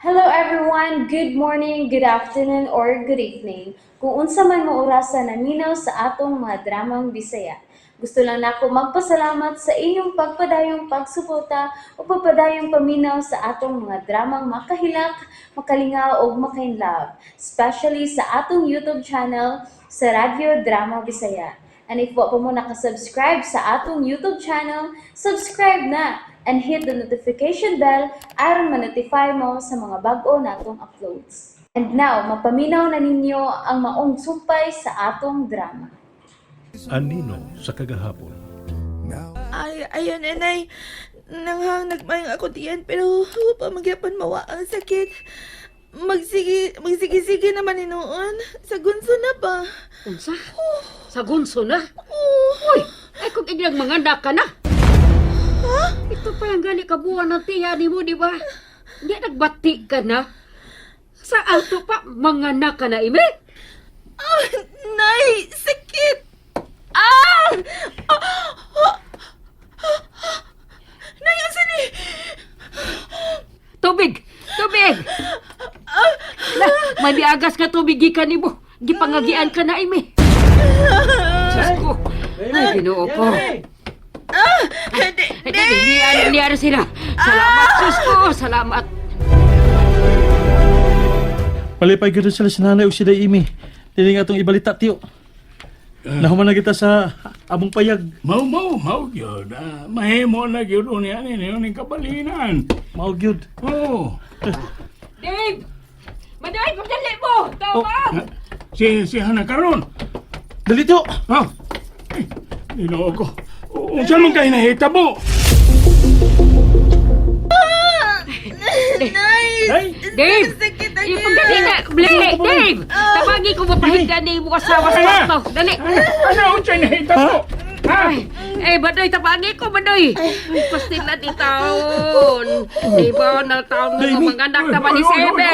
Hello everyone, good morning, good afternoon, or good evening. Kung unsa man mo orasan naminaw sa atong mga dramang Bisaya. Gusto lang nako magpasalamat sa inyong pagpadayong pagsuporta o pagpadayong paminaw sa atong mga dramang makahilak, makalingaw o makainlove, especially sa atong YouTube channel sa Radyo Drama Bisaya. And if wa pa mo nakasubscribe sa atong YouTube channel, subscribe na and hit the notification bell aron ma-notify mo sa mga bag-o natong uploads. And now, mapaminaw na ninyo ang maong sumpay sa atong drama. Anino sa kagahapon. Ayun, inay. Nanghang nagmayang ako diyan, pero pamagyapan mawa ang sakit. Magsige naman ni noon. Sa gunso na ba? Unsa? Sa gunso na? Oh. Uy, ay kung iglang manganak ka na. Ito pa yung gali kabuhan ng tiya ni mo, di ba? Hindi nagbati ka na. Sa alto pa, manganak ka na, Ime? Ah, nay, sakit! Ah! Nay, asa ni? Tubig! Tubig! Na, maniagas ka tubig gikan ni mo. Gipangagian ka na, Ime. Diyos ko. Ay, ginoo ko. Hindi sila. Salamat, Diyos ko. Salamat. Palipay gano'n sila si nanay o si day Imi. Dili nga itong ibalita, tiyo. Nahuman na kita sa abong payag. Mau yun. Mahimo na yun niya yung kabalinan. Maog yun. Oo. Dave! Maday, pagdali mo! Tawag! Si Hana Karon. Dali, tiyo! Oh. Ay, Ginoo ko. Unsa man kayo nahitabo? Nay! Ay! Dave! Sakit ang Ipagdali na! Dave! Tabagi ko mapahinga ni mo asawa sa kwarto. Dali! Ano unsa nahitabo? Ha? Badoy, tabagi ko, Badoy! Pastil na di taon. Di ba na taon mo mga anak naman ni Sebe?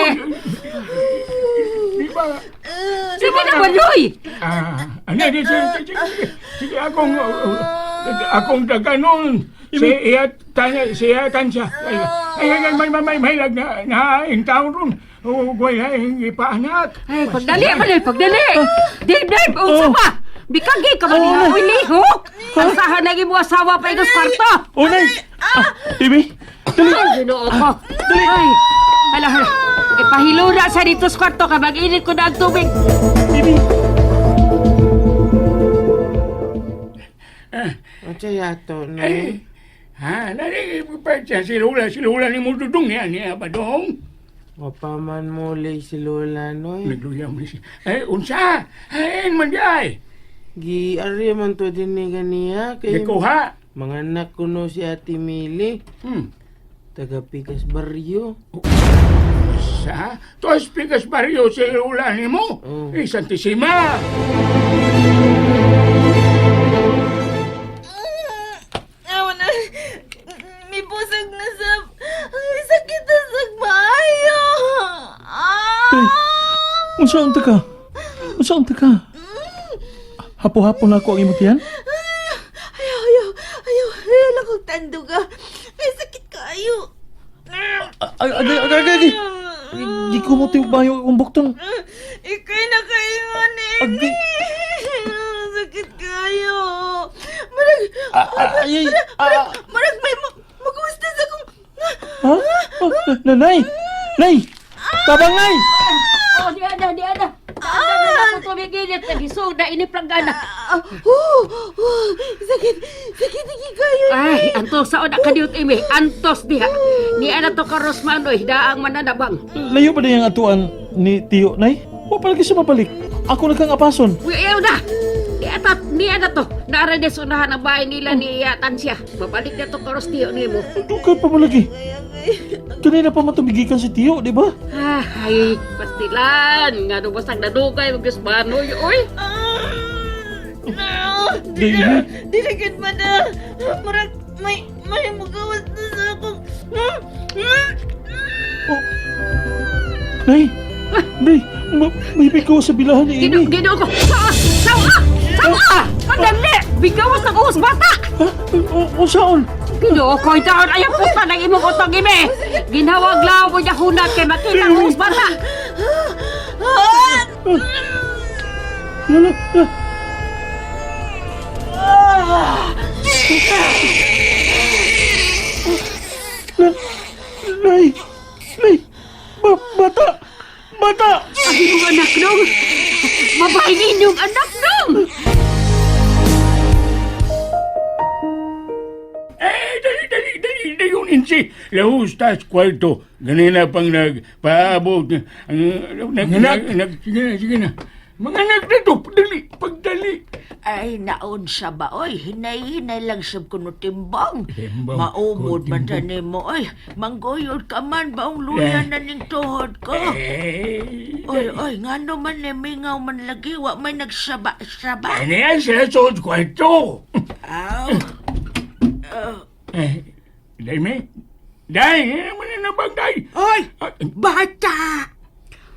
Di ba? Sige na, Badoy! Ano, sige, akong daganon. Siya tansya. Ay, may lag na taon ron. Wala yung ipaanak. Ay, pagdali, Badoy, pagdali! Dave, unsa ba? Bikagi ka ba niya? Uy, lihok! Ang sahan na mo asawa pa inos kwarto! O, nay! Imi! Dali! Ay, ginoo ko! Ay, hala. Ipahilura sa dito sa kwarto ka, mag-init ko na ang tubig. Imi! Ano yato, nay? Narinig pa siya si Lola ni Mududong yan niya ba dong? Mapaman muli si Lola, noy. Nagluyang mo siya. Unsa? Man jay. Gi-ari man to din ni ganiya. Gikuha. Mga anak ko no si Ate Mili. Taga Pikas Barrio. Sa? Tos Pikas Barrio si Lola ni mo? Santisima. May busag na sa... Ang sakit na sa maayo! Unsa ka? Unsa ka? Hapo-hapo na ako ang imutihan? Ayaw lang kong tanduga. May sakit kayo. Agay! Di ko mo tiyo bayo ang bukton. Ikay na kayo, Agay! sakit kayo. Marag may mag-gusto sa kong... Ha? Nanay! Nay! Tabang, nay! Oh, di ada. Ako tubig init, nagisog na iniplangana. Sakit kayo. Ay, antos sa oda kadiut imi. Antos diha. Ni ana to karos manoy, daang mananabang. Layo ba na yung atuan ni Tiyo, nay? Wa palagi siya mabalik. Ako na kang apason. Uy, ayaw na. Ni ana to. Naara na sunahan ang bahay nila ni Tansya. Babalik na to karos tiyo ni mo. Dugay pa malagi. Kanina pa matubigikan si Tiyo, di ba? Ay, pastilan. Nga nung basang nadugay, mag-gasbanoy. Uy! Dilagad ba na? Marag may magawas na sa akong... Nay! Nay! May bigaw sa bilahan ni Amy. Ginoo ko! Sawa! Madali! Bigawas na kuhos bata! Ha? O saan? Ginoo ko itaon ayaw puta ng imong utang ime. Ginhawag lang mo niya hunat kay makita ko usbata. Nay! Nay! Bata! Bata! Ang imong anak nung. Mabahin inyong anak nung. Dali yung insi. Lahus tas kwarto. Ganina pang nagpaabot. Sige na. Mga anak na to, pagdali. Ay, naon siya ba, oy? Hinay-hinay lang siya kuno timbang. Timbang, Maumod man timbang. tani mo, oy. Mangguyod ka man ba ang luya na ning tuhod ko? Oy, nga naman ni mingaw man lagi, wa may nagsaba-saba. Ano yan sila sa kwarto? Aw. Day, me? Day, ano naman na bang day? Oy, bata!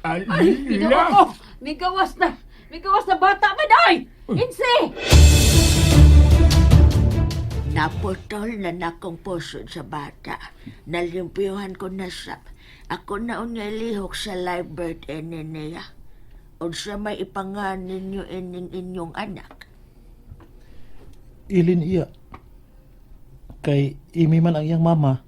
Ay, ginoo ko. May gawas na. May gawas na bata man ay. Insi. Naputol na nakong puso sa bata. Nalimpiyuhan ko na siya. Ako na unya lihok sa live birthday niya. O siya may ipangan ninyo inyong anak. Ilin iya. Kay imi man ang iyang mama.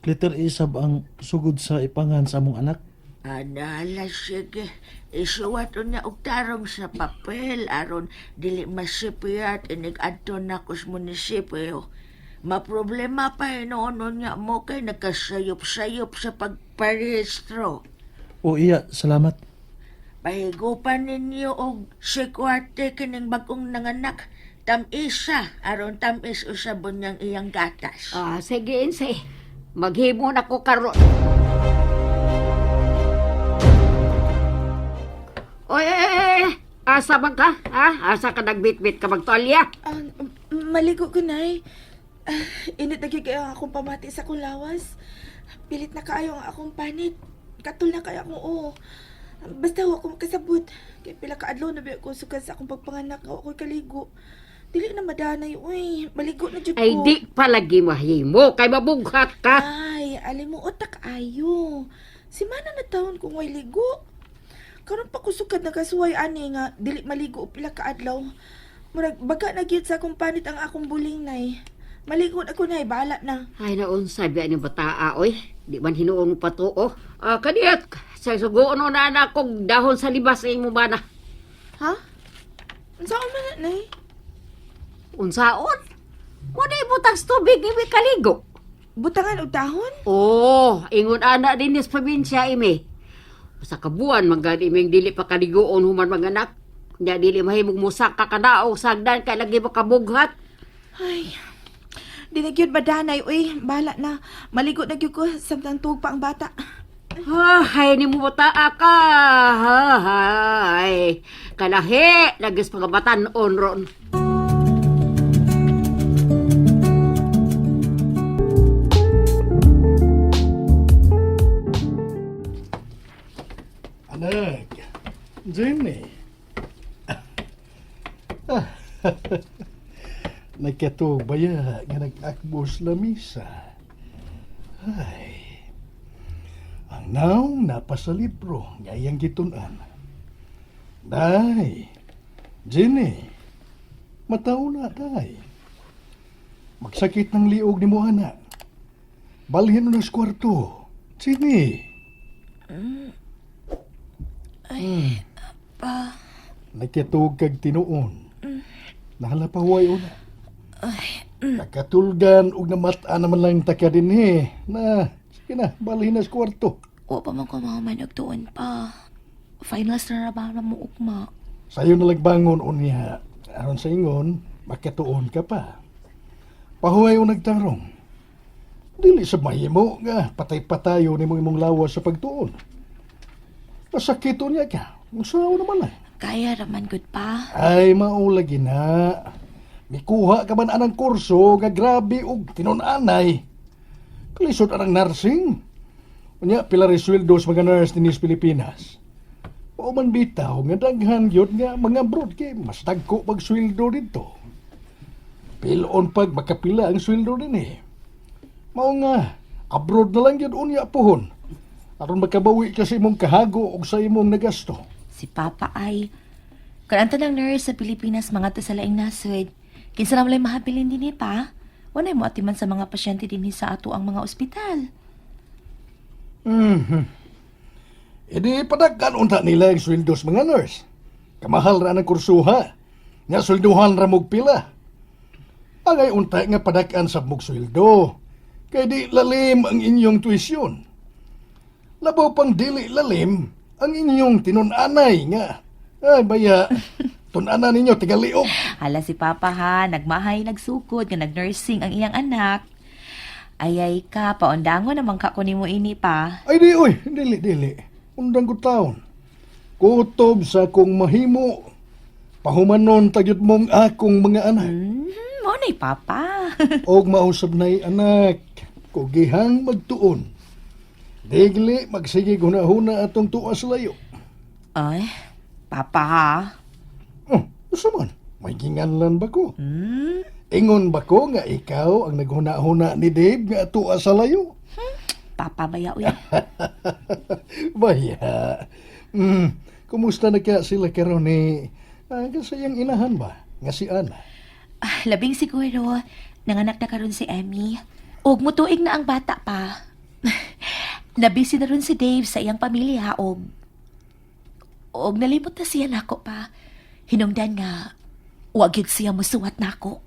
Liter isab ang sugod sa ipangan sa among anak. Anala, sige. Isuwat niya og tarong sa papel aron dili masipiyat inig adto na kus munisipyo. Maproblema pa noon niya mo kay nagkasayop-sayop sa pagparehistro. O iya, salamat. Pahigupan ninyo og sikwate kining bagong nanganak. Tam-isa aron tam-is usabon niyang iyang gatas. Ah, sige, Insi. Maghimo na ko karon. Oy, asa man ka? Ha? Asa ka nagbit-bit ka magtolya? Maligo ko, Nay. Init na kaya akong pamati sa akong lawas. Pilit na kaayo ang akong panit. Katul na kaya akong oo. Basta ako makasabot. Kaya pila kaadlaw na ba ako sukad sa akong pagpanganak. Ako kaligo. Dili na madanay. Uy, maligo na dyan ko. Ay, di palagi mahimo. Kay mabughat ka. Ay, alim mo otak ayo. Si mana na taon kung way ligo. Karon pa ko sukad nakasuway ani nga dili maligo og pila ka adlaw. Murag baga na gyud sa akong panit ang akong buling nay. Maligo na ko nay, bahala na. Ay, naon sabi ani bataa, oy. Di man hinuon mo pa to, oh. Kaniyat, sa sugoon na anak kong dahon sa libas ay mo ba na? Ha? Saan man na nay? Unsaon? Muna ibutang tubig, iwi kaligo. Butangan og dahon? Oh, ingon ana din sa probinsya, imi. Sa kabuan, magani iming dili pa kaligoon human mga anak. Nya dili mahimog musak ka kanaog sagdan kay lagi makabughat. Ay, di na gyud madanay. Uy, bahala na. Maligo na gyud ko samtang tuog pa ang bata. Hay ni mo bataa ka. Hay. Kalahi, lagis pagabatan-on ron. Anak, Jenny. Nagkatog baya nga nag-akbos lamisa. Ay, ang naong napasa libro nga iyang gitunan. Day, Jenny, matao na, day. Magsakit ng liog ni mo, anak. Balhin mo na sa kwarto. Jenny. Nagkatog kag tinuon. Nahalapahuay una. Nakatulgan og namata naman lang taka din sige na, balhin na sa kwarto. O pa man ko mahuman og tuon pa. Finals na ba mo ugma? Sayo na lagbangon unya. Aron sa ingon, makatuon ka pa. Pahuay o nagtarong. Dili sa mahimo nga, patay-patayo ni mo imong lawas sa pagtuon. Masakito niya ka. Usaw naman lang. Kaya raman good pa. Ay, maulagi na. Mikuha ka man anang kurso nga grabe og tinunanay. Kalisod anang nursing. Unya, pila rin sweldo sa mga nurse dinis Pilipinas. O man bitaw nga daghan yun nga mga abroad kay mas dagko pag sweldo dito. Pilon pag makapila ang sweldo din eh. Mao nga, abroad na lang yun unya pohon. Aron makabawi ka sa imong kahago o sa imong nagasto. Si Papa ay... Karanta ng nurse sa Pilipinas mga to sa laing nasod. Kinsa na walay mahabilin din pa. Wanay mo atiman sa mga pasyente din sa ato ang mga ospital. Edi padagkan unta nila ang sweldos mga nurse. Kamahal ra ng kursuha. Nga swelduhan ra mog pila. Angay unta nga padakan sa mog sweldo. Kay di lalim ang inyong tuition. Labaw pang dili lalim ang inyong tinun-anay nga. Ay baya, tun-ana ninyo tigaliok. Hala si Papa ha, nagmahay nagsukod nga nag-nursing ang iyang anak. Ayay ka, paundangon naman ka kunin mo ini pa. Ay di oy, dili. Undang ko taon. Kutob sa kong mahimo. Pahumanon tagyot mong akong mga anak. Mo na Papa. Og mausab na'y anak. Kugihang magtuon. Digli, magsige huna-huna atong tuas layo. Ay, Papa ha. Oh, usa man? May ginganlan ba ko? Ingon ba ko nga ikaw ang naghuna-huna ni Dave nga tuas sa layo? Papa baya uy. Baya. Kumusta na kaya sila karon ni kasayang inahan ba? Nga si Ana. Labing siguro, nanganak na karon si Emmy. Og mutuig na ang bata pa. Nabisi na ron si Dave sa iyang pamilya og nalimot na siya nako pa. Hinungdan nga, wag yun siya musuwat nako.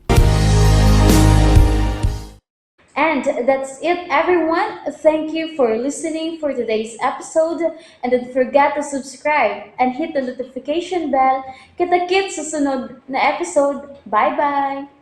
And that's it, everyone. Thank you for listening for today's episode. And don't forget to subscribe and hit the notification bell. Kita-kits sa sunod na episode. Bye-bye!